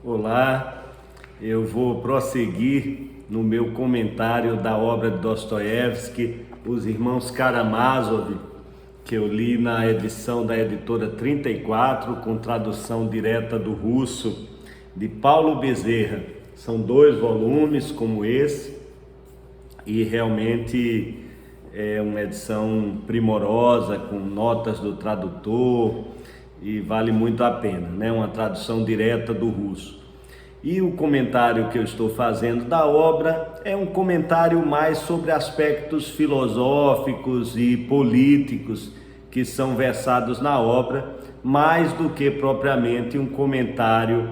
Olá, eu vou prosseguir no meu comentário da obra de Dostoiévski, Os Irmãos Karamazov, que eu li na edição da editora 34, com tradução direta do russo, de Paulo Bezerra. São 2 volumes como esse, e realmente é uma edição primorosa, com notas do tradutor, e vale muito a pena, né? Uma tradução direta do russo. E o comentário que eu estou fazendo da obra é um comentário mais sobre aspectos filosóficos e políticos que são versados na obra, mais do que propriamente um comentário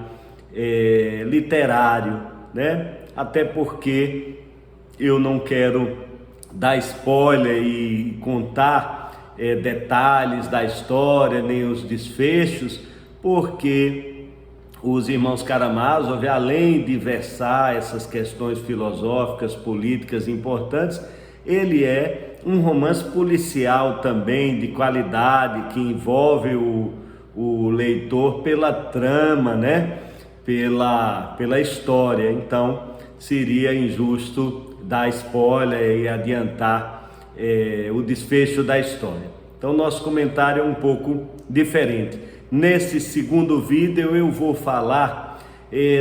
literário, né? Até porque eu não quero dar spoiler e contar detalhes da história, nem os desfechos, porque os irmãos Karamazov, além de versar essas questões filosóficas, políticas importantes, ele é um romance policial também de qualidade, que envolve o leitor pela trama, né? Pela história. Então seria injusto dar spoiler e adiantar o desfecho da história. Então nosso comentário é um pouco diferente. Nesse segundo vídeo eu vou falar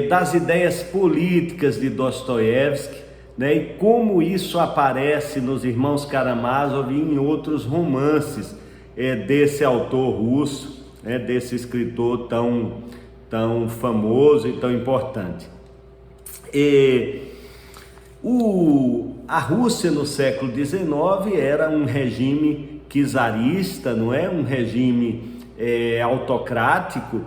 das ideias políticas de Dostoiévski, né, e como isso aparece nos Irmãos Karamazov e em outros romances desse autor russo, desse escritor tão famoso e tão importante. A Rússia no século XIX era um regime czarista, não é? Um regime autocrático,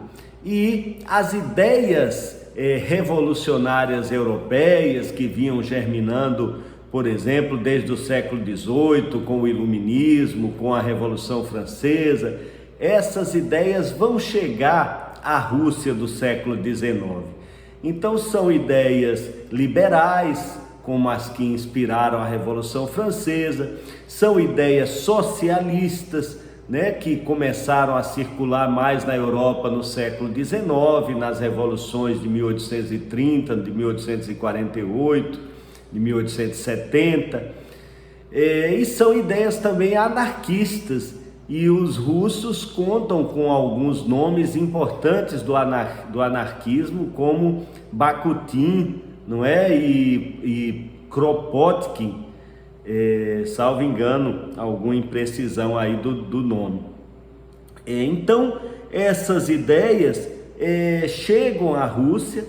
e as ideias revolucionárias europeias que vinham germinando, por exemplo, desde o século XVIII, com o Iluminismo, com a Revolução Francesa, essas ideias vão chegar à Rússia do século XIX. Então são ideias liberais, como as que inspiraram a Revolução Francesa, são ideias socialistas, né, que começaram a circular mais na Europa no século XIX, nas revoluções de 1830, de 1848, de 1870, e são ideias também anarquistas, e os russos contam com alguns nomes importantes do anarquismo, como Bakutin, não é? E Kropotkin, salvo engano, alguma imprecisão aí do nome. Então, essas ideias chegam à Rússia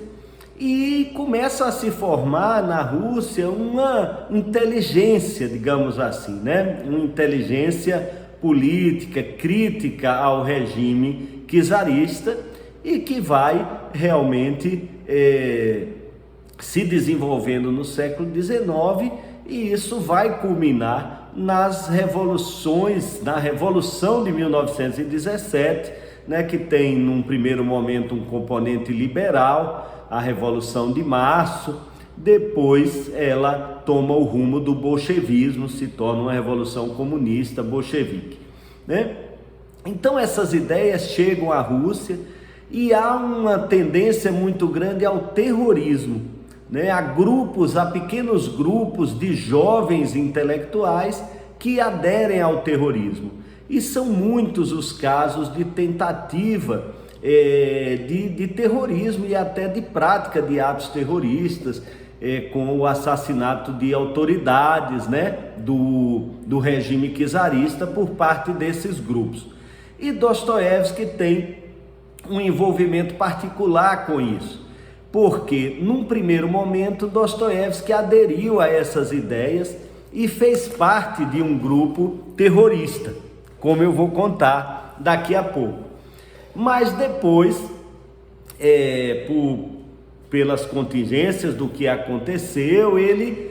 e começam a se formar na Rússia uma inteligência, digamos assim, né? Uma inteligência política, crítica ao regime czarista, e que vai realmente se desenvolvendo no século XIX, e isso vai culminar nas revoluções, na Revolução de 1917, né, que tem num primeiro momento um componente liberal, a Revolução de Março. Depois ela toma o rumo do bolchevismo, se torna uma revolução comunista bolchevique, né? Então essas ideias chegam à Rússia e há uma tendência muito grande ao terrorismo, né? Há pequenos grupos de jovens intelectuais que aderem ao terrorismo, e são muitos os casos de tentativa de terrorismo e até de prática de atos terroristas, com o assassinato de autoridades, né, do regime czarista por parte desses grupos. E Dostoiévski tem um envolvimento particular com isso, porque num primeiro momento Dostoiévski aderiu a essas ideias e fez parte de um grupo terrorista, como eu vou contar daqui a pouco. Mas depois, pelas contingências do que aconteceu, ele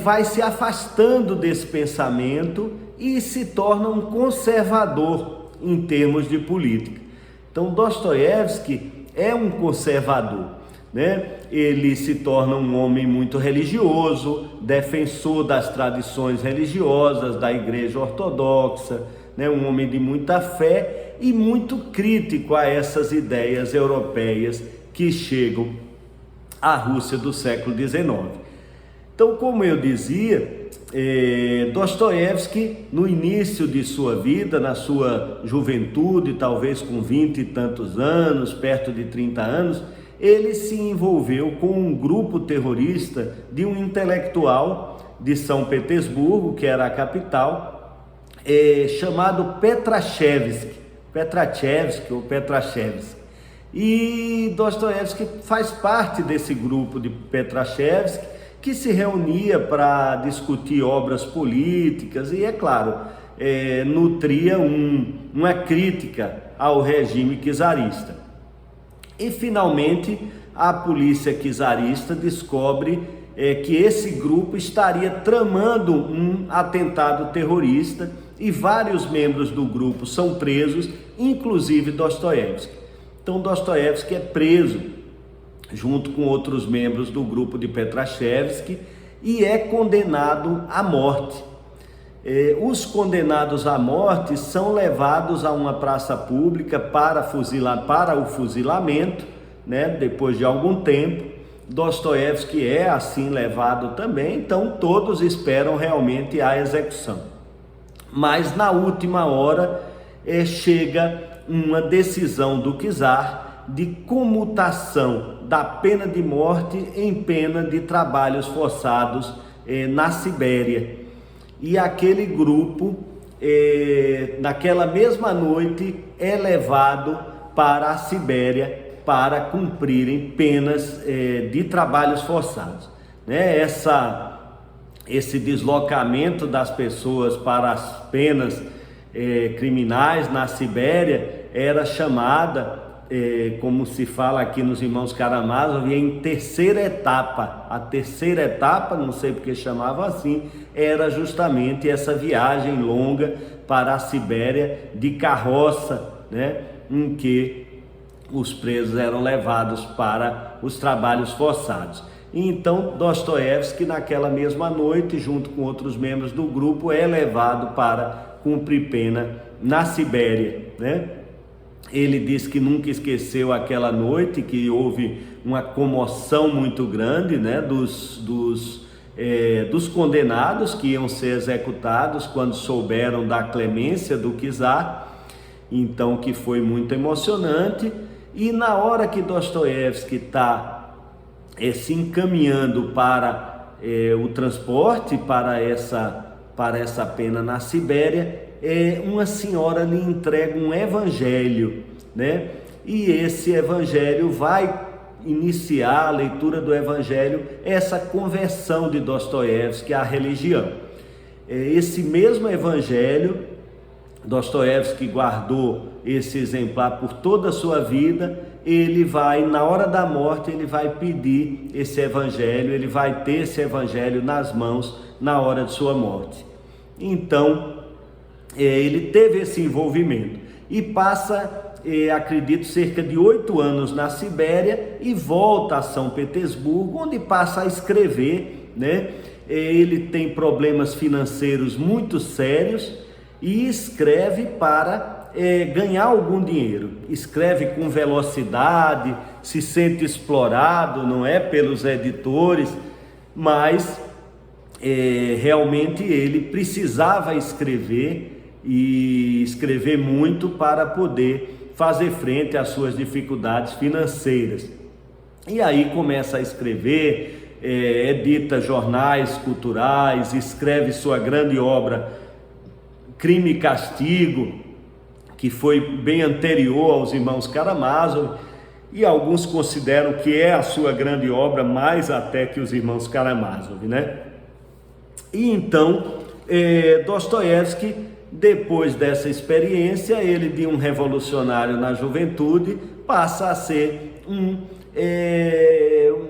vai se afastando desse pensamento e se torna um conservador em termos de política. Então Dostoiévski é um conservador, né? Ele se torna um homem muito religioso, defensor das tradições religiosas da Igreja Ortodoxa, né? Um homem de muita fé e muito crítico a essas ideias europeias que chegam à Rússia do século XIX. Então, como eu dizia, Dostoiévski, no início de sua vida, na sua juventude, talvez com 20 e tantos anos, perto de 30 anos, ele se envolveu com um grupo terrorista de um intelectual de São Petersburgo, que era a capital, chamado Petrachevski. E Dostoiévski faz parte desse grupo de Petrachevski, que se reunia para discutir obras políticas e, é claro, nutria uma crítica ao regime czarista. E, finalmente, a polícia czarista descobre que esse grupo estaria tramando um atentado terrorista e vários membros do grupo são presos, inclusive Dostoiévski. Então, Dostoiévski é preso junto com outros membros do grupo de Petrachevski e é condenado à morte. Os condenados à morte são levados a uma praça pública para o fuzilamento, né? Depois de algum tempo. Dostoiévski é assim levado também, então todos esperam realmente a execução. Mas na última hora chega uma decisão do czar de comutação da pena de morte em pena de trabalhos forçados na Sibéria. E aquele grupo, naquela mesma noite, é levado para a Sibéria para cumprirem penas de trabalhos forçados. Né? Esse deslocamento das pessoas para as penas criminais na Sibéria era chamada, como se fala aqui nos Irmãos Karamazov, em terceira etapa. A terceira etapa, não sei porque chamava assim, era justamente essa viagem longa para a Sibéria de carroça, né, em que os presos eram levados para os trabalhos forçados. E então Dostoiévski, naquela mesma noite, junto com outros membros do grupo, é levado para cumprir pena na Sibéria, né? Ele diz que nunca esqueceu aquela noite, que houve uma comoção muito grande, né, dos condenados que iam ser executados quando souberam da clemência do czar, então que foi muito emocionante. E na hora que Dostoiévski está se encaminhando para o transporte para essa pena na Sibéria, uma senhora lhe entrega um evangelho, né? E esse evangelho vai iniciar a leitura do evangelho, essa conversão de Dostoiévski à religião. Esse mesmo evangelho, Dostoiévski guardou esse exemplar por toda a sua vida. Ele vai, na hora da morte, ele vai pedir esse evangelho, ele vai ter esse evangelho nas mãos na hora de sua morte. Então, ele teve esse envolvimento e passa, acredito, cerca de 8 anos na Sibéria e volta a São Petersburgo, onde passa a escrever, né? Ele tem problemas financeiros muito sérios e escreve para ganhar algum dinheiro. Escreve com velocidade, se sente explorado, não é, pelos editores, mas realmente ele precisava escrever e escrever muito para poder fazer frente às suas dificuldades financeiras. E aí começa a escrever, edita jornais culturais, escreve sua grande obra Crime e Castigo, que foi bem anterior aos Irmãos Karamazov, e alguns consideram que é a sua grande obra, mais até que os Irmãos Karamazov, né? E então, Dostoiévski, depois dessa experiência, ele de um revolucionário na juventude, passa a ser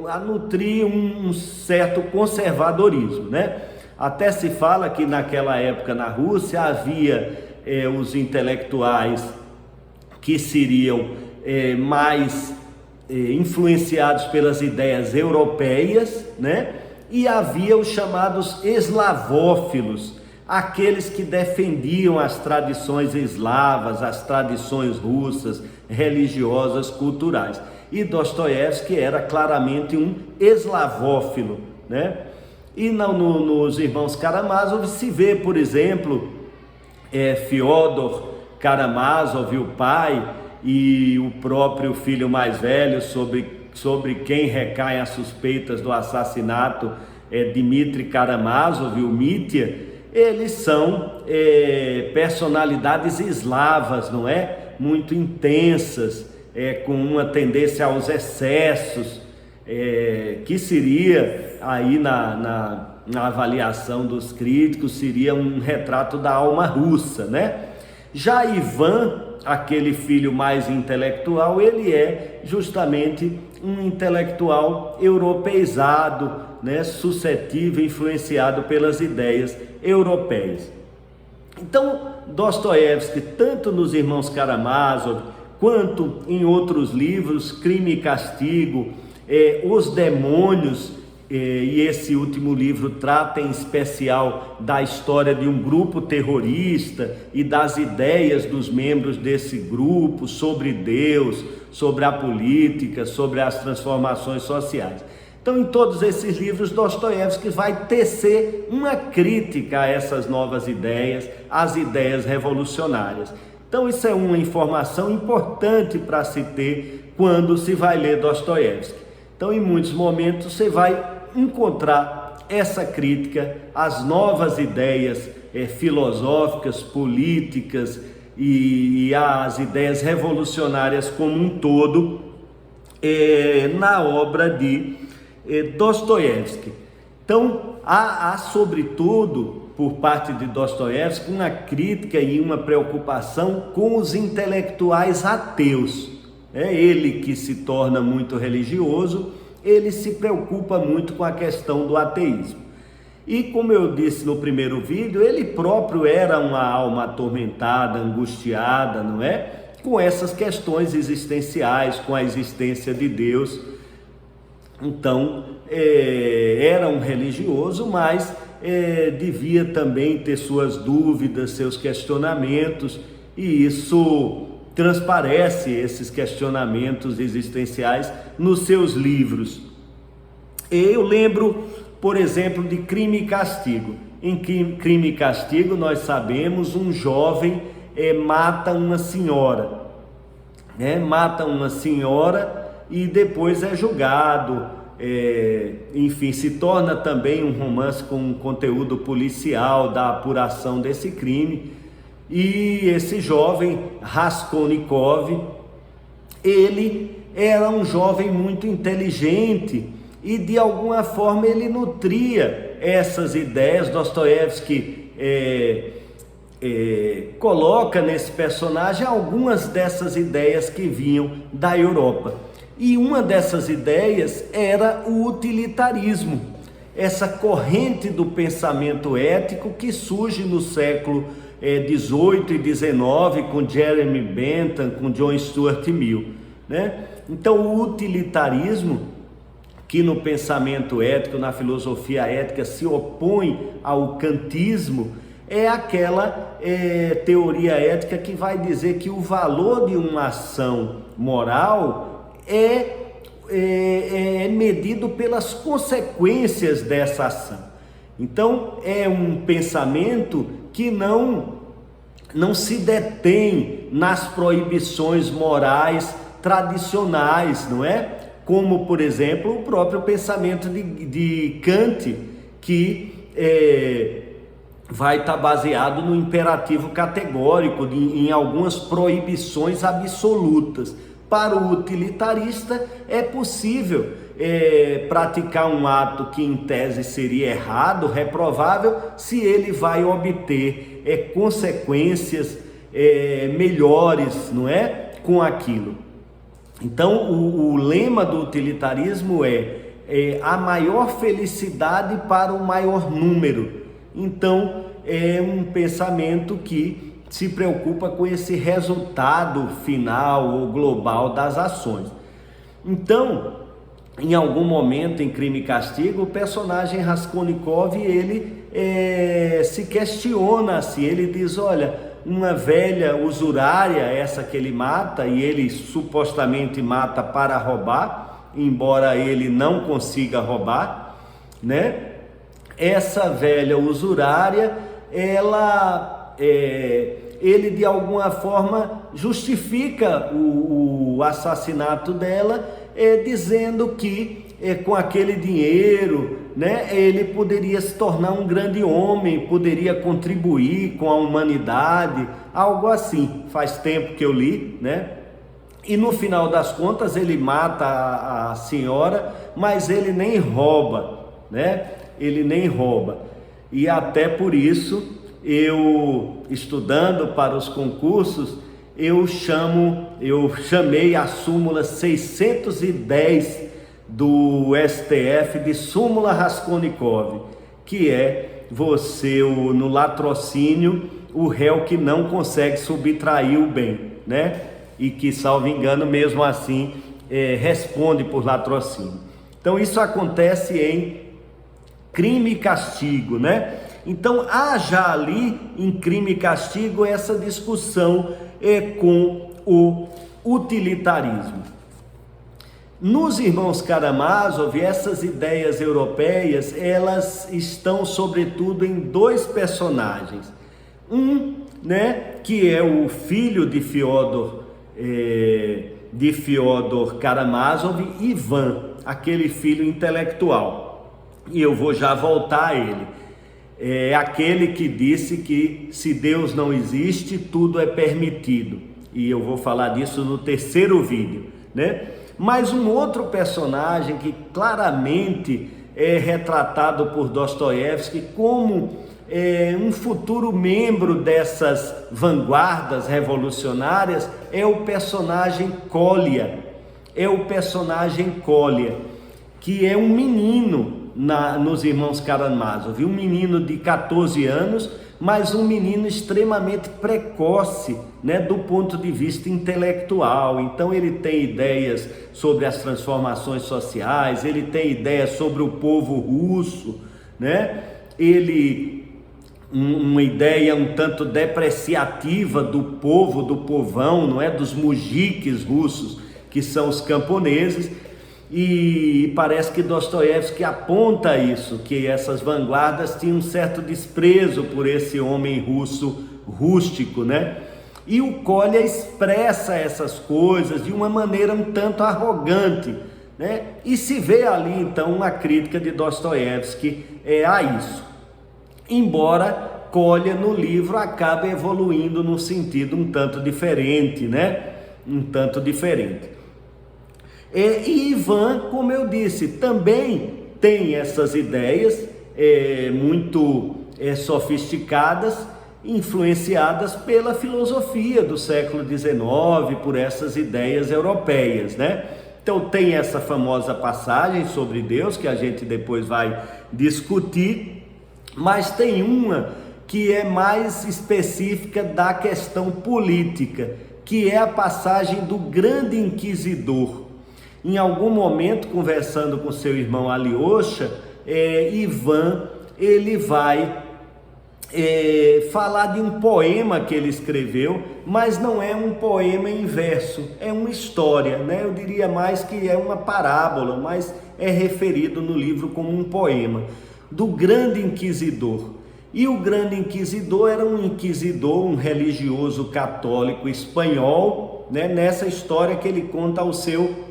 a nutrir um certo conservadorismo, né? Até se fala que naquela época na Rússia havia os intelectuais que seriam mais influenciados pelas ideias europeias, né? E havia os chamados eslavófilos, aqueles que defendiam as tradições eslavas, as tradições russas, religiosas, culturais. e Dostoiévski era claramente um eslavófilo, né? E nos Irmãos Karamazov se vê, por exemplo, Fyodor Karamazov, o pai, e o próprio filho mais velho, sobre quem recaem as suspeitas do assassinato, Dmitry Karamazov, o Mitya. Eles são personalidades eslavas, não é? Muito intensas, com uma tendência aos excessos, que seria aí na avaliação dos críticos, seria um retrato da alma russa, né? Já Ivan, aquele filho mais intelectual, ele é justamente um intelectual europeizado, né? Suscetível, influenciado pelas ideias europeias. Então, Dostoiévski, tanto nos Irmãos Karamazov, quanto em outros livros, Crime e Castigo, Os Demônios, e esse último livro trata em especial da história de um grupo terrorista e das ideias dos membros desse grupo sobre Deus, sobre a política, sobre as transformações sociais. Então, em todos esses livros, Dostoiévski vai tecer uma crítica a essas novas ideias, às ideias revolucionárias. Então, isso é uma informação importante para se ter quando se vai ler Dostoiévski. Então, em muitos momentos, você vai encontrar essa crítica às novas ideias filosóficas, políticas e às ideias revolucionárias como um todo na obra de Dostoiévski. Então, há sobretudo, por parte de Dostoiévski, uma crítica e uma preocupação com os intelectuais ateus. É ele que se torna muito religioso, ele se preocupa muito com a questão do ateísmo. E como eu disse no primeiro vídeo, ele próprio era uma alma atormentada, angustiada, não é? Com essas questões existenciais, com a existência de Deus. Então, era um religioso, mas devia também ter suas dúvidas, seus questionamentos, e isso transparece, esses questionamentos existenciais, nos seus livros. Eu lembro, por exemplo, de Crime e Castigo. Em Crime e Castigo, nós sabemos, um jovem mata uma senhora, mata uma senhora e depois é julgado, enfim, se torna também um romance com um conteúdo policial da apuração desse crime. E esse jovem, Raskolnikov, ele era um jovem muito inteligente e de alguma forma ele nutria essas ideias. Dostoiévski coloca nesse personagem algumas dessas ideias que vinham da Europa. E uma dessas ideias era o utilitarismo, essa corrente do pensamento ético que surge no século 18 e 19, com Jeremy Bentham, com John Stuart Mill, né? Então, o utilitarismo, que no pensamento ético, na filosofia ética, se opõe ao kantismo, é aquela teoria ética que vai dizer que o valor de uma ação moral é medido pelas consequências dessa ação. Então, é um pensamento que não se detém nas proibições morais tradicionais, não é? Como, por exemplo, o próprio pensamento de Kant, que vai estar baseado no imperativo categórico, em algumas proibições absolutas. Para o utilitarista, é possível praticar um ato que em tese seria errado, reprovável, se ele vai obter consequências melhores, não é? Com aquilo. Então, o lema do utilitarismo é a maior felicidade para o maior número. Então, é um pensamento que se preocupa com esse resultado final ou global das ações. Então, em algum momento em Crime e Castigo, o personagem Raskolnikov, ele se questiona assim, ele diz, olha, uma velha usurária, essa que ele mata, e ele supostamente mata para roubar, embora ele não consiga roubar, né? Essa velha usurária, ele de alguma forma justifica o assassinato dela, dizendo que com aquele dinheiro, né, ele poderia se tornar um grande homem, poderia contribuir com a humanidade, algo assim. Faz tempo que eu li, né? E no final das contas ele mata a senhora, mas ele nem rouba, né? Ele nem rouba. E até por isso, eu estudando para os concursos, eu chamei a súmula 610 do STF de súmula Raskolnikov, que é você, no latrocínio, o réu que não consegue subtrair o bem, né? E que, salvo engano, mesmo assim, responde por latrocínio. Então isso acontece em crime e castigo, né? Então há já ali em crime e castigo essa discussão com o utilitarismo. Nos irmãos Karamazov, essas ideias europeias, elas estão sobretudo em dois personagens. Um, né, que é o filho de Fyodor Karamazov, Ivan, aquele filho intelectual. E eu vou já voltar a ele. É aquele que disse que se Deus não existe, tudo é permitido. E eu vou falar disso no terceiro vídeo, né? Mas um outro personagem que claramente é retratado por Dostoiévski como um futuro membro dessas vanguardas revolucionárias é o personagem Kolya. Que é um menino nos irmãos Karamazov, um menino de 14 anos, mas um menino extremamente precoce, né, do ponto de vista intelectual. Então ele tem ideias sobre as transformações sociais, ele tem ideias sobre o povo russo, né? Uma ideia um tanto depreciativa do povo, do povão, não é? Dos mujiques russos, que são os camponeses. E parece que Dostoiévski aponta isso, que essas vanguardas tinham um certo desprezo por esse homem russo rústico, né? E o Kolya expressa essas coisas de uma maneira um tanto arrogante, né? E se vê ali então uma crítica de Dostoiévski a isso. Embora Kolya no livro acabe evoluindo num sentido um tanto diferente, né? Um tanto diferente. E Ivan, como eu disse, também tem essas ideias muito sofisticadas, influenciadas pela filosofia do século XIX, por essas ideias europeias, né? Então tem essa famosa passagem sobre Deus, que a gente depois vai discutir, mas tem uma que é mais específica da questão política, que é a passagem do grande inquisidor. Em algum momento, conversando com seu irmão Alyosha, Ivan, ele vai falar de um poema que ele escreveu, mas não é um poema em verso, é uma história, né? Eu diria mais que é uma parábola, mas é referido no livro como um poema, do grande inquisidor. E o grande inquisidor era um inquisidor, um religioso católico espanhol, né? Nessa história que ele conta ao seu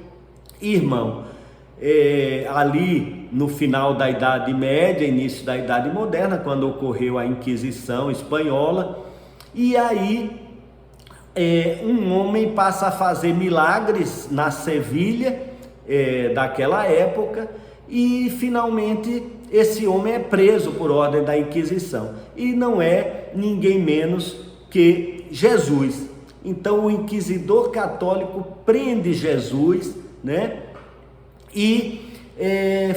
irmão, ali no final da Idade Média, início da Idade Moderna, quando ocorreu a Inquisição espanhola, e aí um homem passa a fazer milagres na Sevilha daquela época, e finalmente esse homem é preso por ordem da Inquisição, e não é ninguém menos que Jesus. Então o inquisidor católico prende Jesus, né? E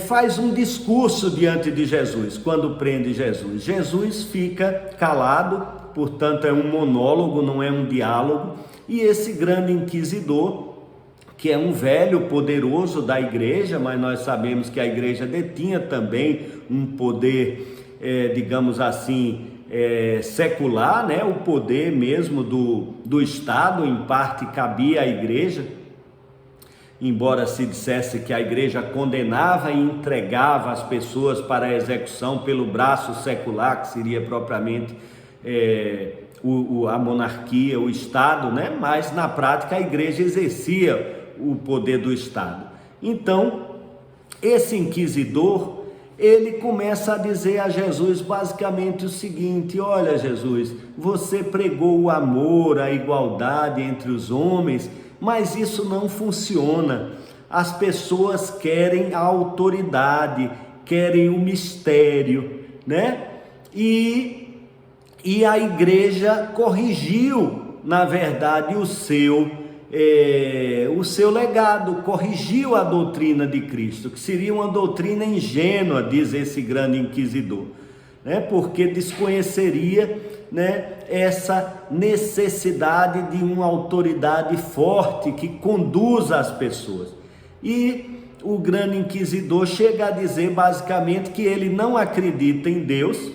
faz um discurso diante de Jesus. Quando prende Jesus, Jesus fica calado, portanto é um monólogo, não é um diálogo. E esse grande inquisidor, que é um velho poderoso da igreja, mas nós sabemos que a igreja detinha também um poder, digamos assim, secular, né? O poder mesmo do Estado, em parte cabia à igreja, embora se dissesse que a igreja condenava e entregava as pessoas para a execução pelo braço secular, que seria propriamente a monarquia, o Estado, né? Mas na prática a igreja exercia o poder do Estado. Então, esse inquisidor, ele começa a dizer a Jesus basicamente o seguinte: olha, Jesus, você pregou o amor, a igualdade entre os homens, mas isso não funciona. As pessoas querem a autoridade, querem o mistério, né? E a igreja corrigiu, na verdade, o seu legado, corrigiu a doutrina de Cristo, que seria uma doutrina ingênua, diz esse grande inquisidor, né? Porque desconheceria, né, essa necessidade de uma autoridade forte que conduza as pessoas. E o grande inquisidor chega a dizer basicamente que ele não acredita em Deus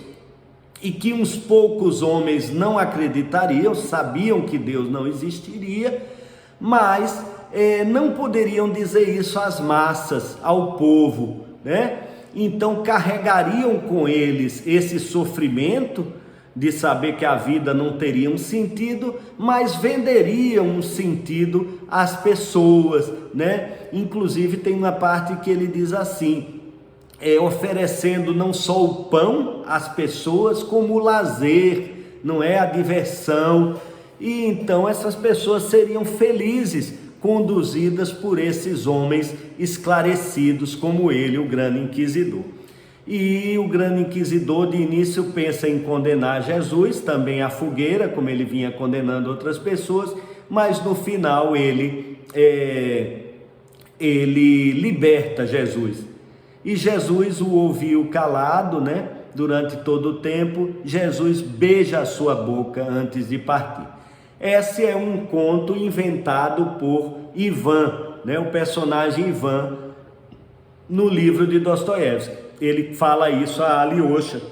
e que uns poucos homens não acreditariam, sabiam que Deus não existiria, mas não poderiam dizer isso às massas, ao povo, né? Então carregariam com eles esse sofrimento de saber que a vida não teria um sentido, mas venderiam um sentido às pessoas, né? Inclusive tem uma parte que ele diz assim, oferecendo não só o pão às pessoas, como o lazer, não é? A diversão. E então essas pessoas seriam felizes, conduzidas por esses homens esclarecidos como ele, o grande inquisidor. E o grande inquisidor de início pensa em condenar Jesus, também à fogueira, como ele vinha condenando outras pessoas, mas no final ele liberta Jesus. E Jesus o ouviu calado, né? Durante todo o tempo. Jesus beija a sua boca antes de partir. Esse é um conto inventado por Ivan, né? O personagem Ivan, no livro de Dostoiévski. Ele fala isso a Alyosha.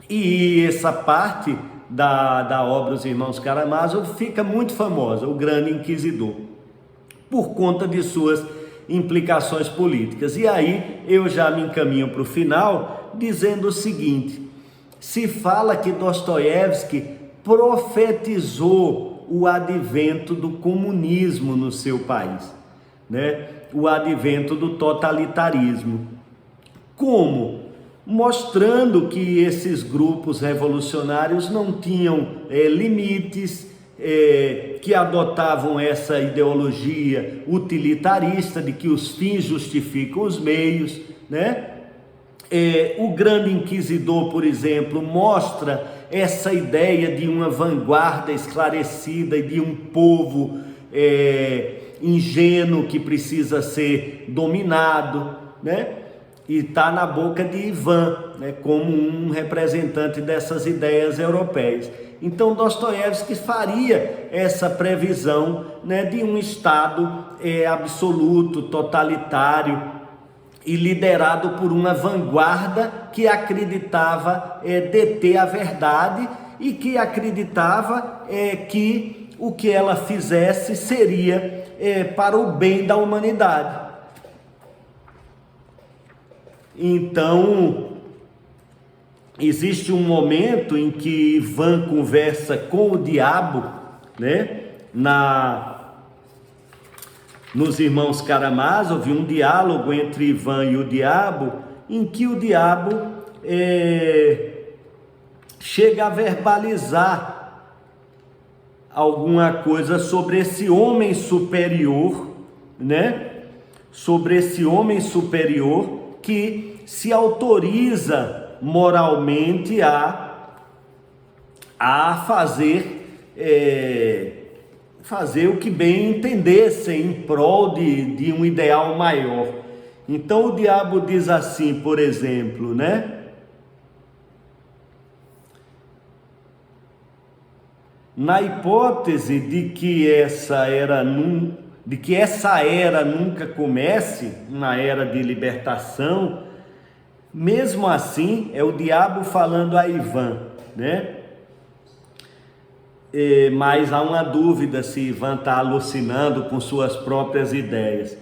E essa parte da obra dos irmãos Karamazov fica muito famosa, o grande inquisidor, por conta de suas implicações políticas. E aí eu já me encaminho para o final dizendo o seguinte: se fala que Dostoiévski profetizou o advento do comunismo no seu país, né? O advento do totalitarismo. Como? Mostrando que esses grupos revolucionários não tinham limites, que adotavam essa ideologia utilitarista de que os fins justificam os meios, né? O grande inquisidor, por exemplo, mostra essa ideia de uma vanguarda esclarecida e de um povo ingênuo que precisa ser dominado, né? E está na boca de Ivan, né, como um representante dessas ideias europeias. Então Dostoiévski faria essa previsão, né, de um Estado absoluto, totalitário e liderado por uma vanguarda que acreditava deter a verdade e que acreditava que o que ela fizesse seria para o bem da humanidade. Então, existe um momento em que Ivan conversa com o diabo, né? Nos irmãos Karamazov, um diálogo entre Ivan e o diabo, em que o diabo chega a verbalizar alguma coisa sobre esse homem superior, né? Sobre esse homem superior que se autoriza moralmente a fazer o que bem entendesse em prol de um ideal maior. Então o diabo diz assim, por exemplo, né? Na hipótese de que essa era nunca comece, uma era de libertação, mesmo assim, é o diabo falando a Ivan, né? Mas há uma dúvida se Ivan está alucinando com suas próprias ideias.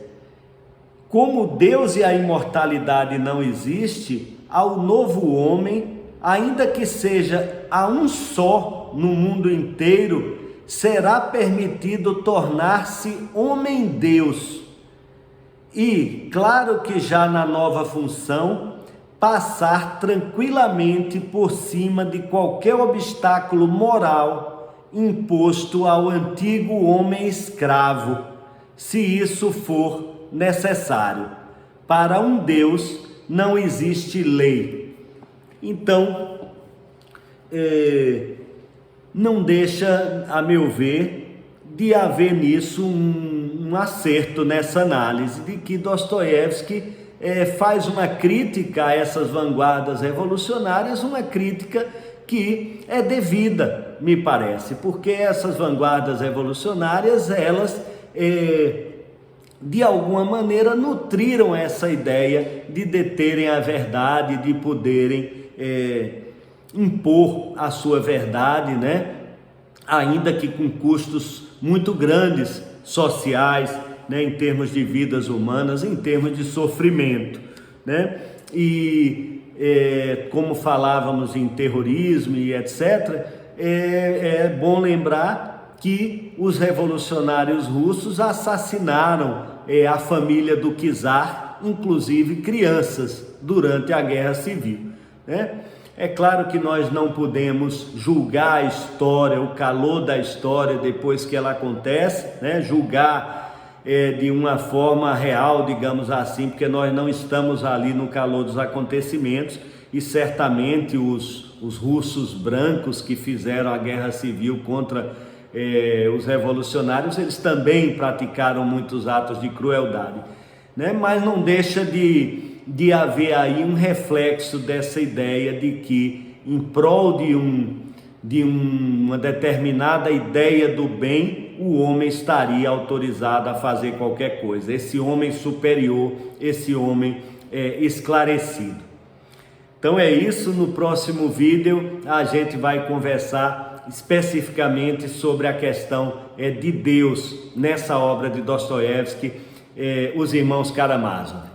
Como Deus e a imortalidade não existe, ao novo homem, ainda que seja a um só no mundo inteiro, será permitido tornar-se homem-deus. E, claro que já na nova função, passar tranquilamente por cima de qualquer obstáculo moral imposto ao antigo homem escravo, se isso for necessário. Para um Deus não existe lei. Então, não deixa, a meu ver, de haver nisso um acerto nessa análise, de que Dostoiévski faz uma crítica a essas vanguardas revolucionárias, uma crítica que é devida, me parece, porque essas vanguardas revolucionárias, elas de alguma maneira nutriram essa ideia de deterem a verdade, de poderem impor a sua verdade, né? Ainda que com custos muito grandes sociais, né? Em termos de vidas humanas, em termos de sofrimento, né? E como falávamos em terrorismo e etc., é bom lembrar que os revolucionários russos assassinaram a família do czar, inclusive crianças, durante a Guerra Civil, né? É claro que nós não podemos julgar a história, o calor da história depois que ela acontece, né? Julgar de uma forma real, digamos assim, porque nós não estamos ali no calor dos acontecimentos, e certamente os russos brancos que fizeram a Guerra Civil contra os revolucionários, eles também praticaram muitos atos de crueldade, né? Mas não deixa de haver aí um reflexo dessa ideia de que, em prol de uma determinada ideia do bem, o homem estaria autorizado a fazer qualquer coisa, esse homem superior, esse homem esclarecido. Então é isso. No próximo vídeo a gente vai conversar especificamente sobre a questão de Deus nessa obra de Dostoiévski, Os Irmãos Karamazov.